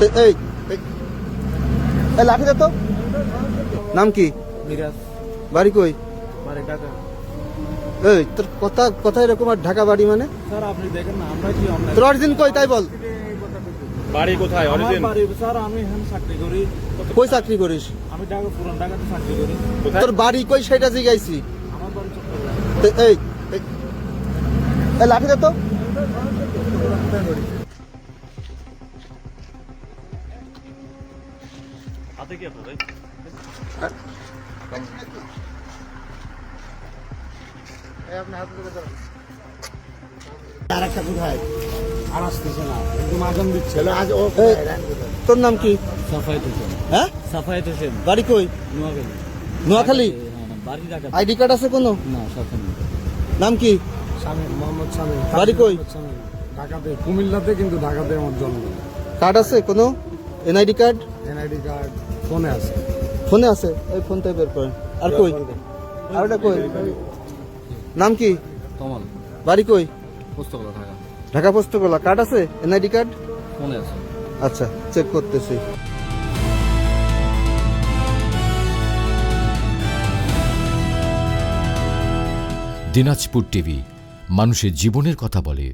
এই এই এই লাঠি দে তো। নাম কি? মিরাজ। বাড়ি কই? বাড়ি ঢাকা। এই তোর কথা কথা এরকম আর ঢাকা বাড়ি মানে? স্যার আপনি দেখেন না আমরা কি তোর অরিজিন কই তাই বল। বাড়ি কোথায়? আমার অরিজিন বাড়ি স্যার আমি এখানে চাকরি করি। কই চাকরি করিস? আমি ঢাকা পুরান ঢাকাতে চাকরি করি। কোথায়? তোর বাড়ি কই সেটা জিগাইছি। আমার বাড়ি চট্টগ্রাম। এই এই এই লাঠি দে তো। হাতে কি আপনার ভাই? আরেকটা কোথায় আর আসতেছে না একদম আগাম দিচ্ছে। ছেলে আজ ও এই, তোর নাম কি? সাফায়েত হোসেন। হ্যাঁ সাফায়েত হোসেন। বাড়ি কই? নোয়াখালী। নোয়াখালী? বাড়ি ঢাকা। আইডি কার্ড আছে কোনো? না সাথে নেই। নাম কি? স্বামী মোহাম্মদ স্বামী বাড়ি কই? ঢাকাতে কুমিল্লাতে, কিন্তু ঢাকাতে আমার জন্ম। কার্ড আছে কোনো? এনআইডি কার্ড এনআইডি কার্ড ফোনে আছে। ফোনে আছে? এই ফোনটা বের করেন। আর কই? আর ওটা কই? নাম কি? তমাল। বাড়ি কই? পুস্তকলা ঢাকা। ঢাকা পোস্তগোলা। কার্ড আছে? NID card? ফোনে আছে। আচ্ছা চেক করতেছি। দিনাজপুর টিভি, মানুষের জীবনের কথা বলে।